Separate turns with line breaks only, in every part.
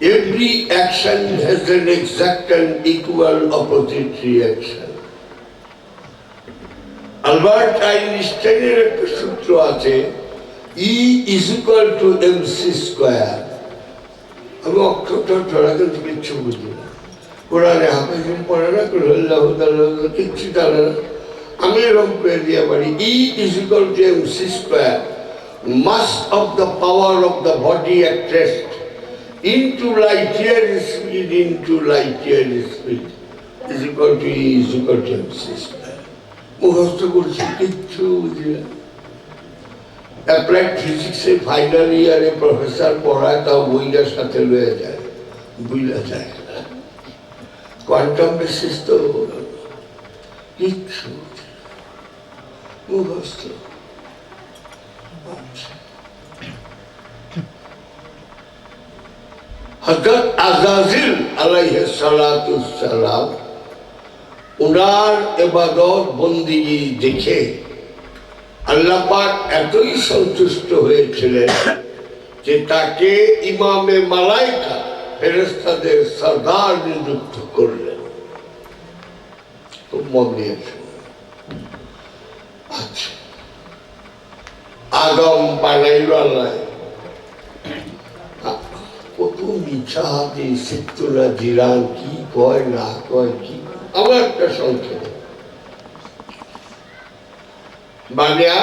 Every action has an exact and equal opposite reaction. Albert Einsteinের একটা সূত্র আছে, E is equal to mc square. আমি অক্ষরটা ধরাকে কিচ্ছু বুঝি না, কোরআনে হাফেজ পড়ে না, কিচ্ছু জানে না। আমি এরকম করে দিয়ে পারি E is equal to mc square, mass of the power of the body at rest into light year speed is equal to E is equal to mc square. মুখস্থ করছি, কিচ্ছু বুঝি না। অ্যাপ্লাইড ফিজিক্সে ফাইনাল ইয়ারে প্রফেসর পড়ায়, তাও বইটার সাথে লয়ে যায়, বুঝলা যায় না। কোয়ান্টাম বেসিস তো কিচ্ছু মুখস্থ। হযরত আযাজিল আলাইহিস সালাতুস সালাম উনার ইবাদত বন্দেগী দেখে আল্লাহ পাক এতই সন্তুষ্ট হয়েছিলেন যে তাকে ইমামে মালাইকা ফেরেশতাদের সরদার নিযুক্ত করলেন। খুব মন দিয়েছে। আচ্ছা, আদম বানাইল আল্লাহ, কত মিছা হাতি সিদ্ধরা জিরান কি কয় না কয়, কি আমার একটা সংক্ষেপ বানিয়া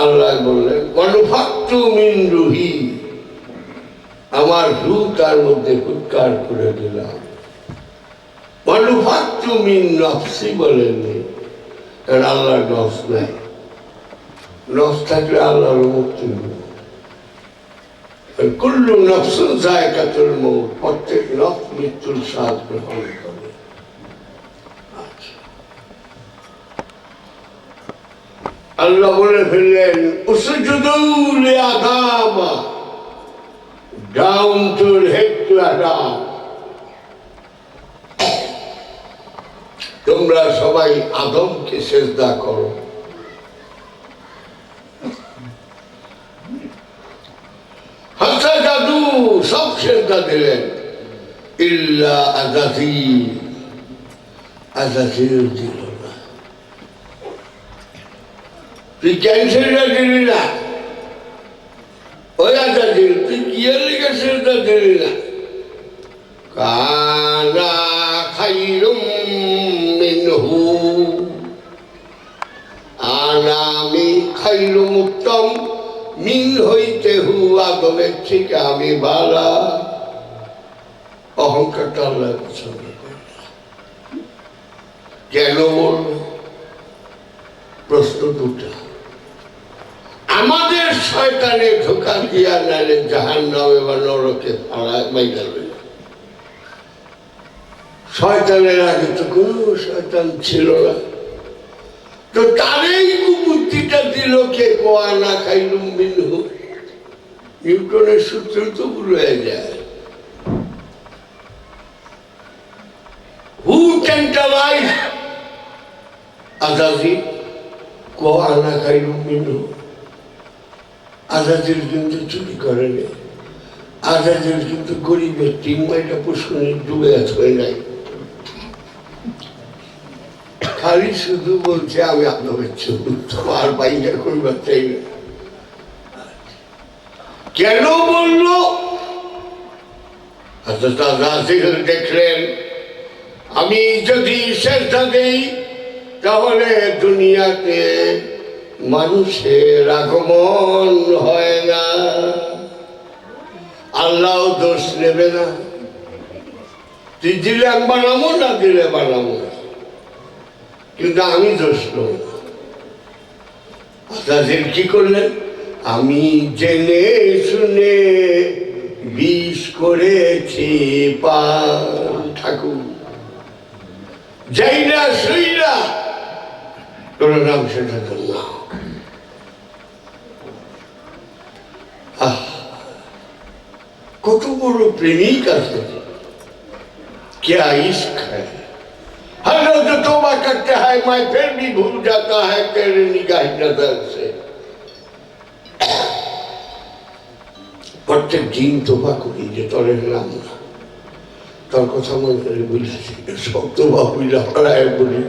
আল্লাহ বললেন, ওয়ানুফাক্তু মিন রুহি, আমার রূহ তার মধ্যে ফুৎকার করে দিলাম। ওয়ানুফাক্তু মিন নফসি বলেননি, কারণ আল্লাহর নফস নাই, নফস থাকলে আল্লাহর মুক্তি নেই। কুল্লু নফসুন যায়কাতুল মউত, প্রত্যেক নফস মৃত্যুর স্বাদ গ্রহণ করে। আল্লাহ বলে ফেললেন, উসজুদু লিআদাম, down to head to Adam, তোমরা সবাই আদমকে সিজদা করো। হাসাদাদু, সব সিজদা দিলেন, ইল্লা আযাজিল, আযাজিল দিল না। তুই ক্যান্সারটা দিলি না, ওই আযাজিল তুই কি লিখে সিজদা দিলি না? কানা খায়রুম মিনহু, আমি খায়রুম উত্তম, মিন হইতে হু, আদমের থেকে আমি বালা। অহংকারটা আল্লাহ পছন্দ করে। কেন বলল? প্রশ্ন দুটা। আমাদের শয়তানে ধোঁকা দিয়া নালে জাহান্নামে বা নরকে মাইরা লইল। শয়তানের আগে তো কোনো শয়তান ছিল না, তো তারই কুবুদ্ধিটা দিল কে? কোয়া না খাইলুম মিনহু, নিউটনের সূত্র তো ভুলে যায়। Who tantalized আযাজিল? কোয়া না খাইলুম মিনহু। আযাজিল কিন্তু চুরি করেনি, আযাজিল কিন্তু গরিবের 3 মাইটা পুষ্করণী ডুবে আছে নাই, খালি শুধু বলছে আমি আপনাদের তোমার বাইরে করবার চাই না। কেন বলল? দেখলেন আমি যদি সিজদা দেই তাহলে দুনিয়াতে মানুষের আগমন হয় না, আল্লাহ দোষ নেবে না। তুই দিলে বানাবো, না দিলে বানাবো না, কিন্তু আমি দোষ নেব। আযাজিল কি করলেন? আমি জেনে শুনে বিষ করেছি পান, ঠাকুর যাই না শুইরা তোর নাম সেটা তো না। কত বড় প্রেমিক আছে, क्या इश्क है। हर रोज तौबा करते हैं, मैं फिर भी भूल जाता है तेरे निगाह नजर से। প্রত্যেক দিন তোফা করি যে তরে হলাম না, তোর কথা মনে করে বুঝেছি, সব তোফা বুঝলে হরায় বলি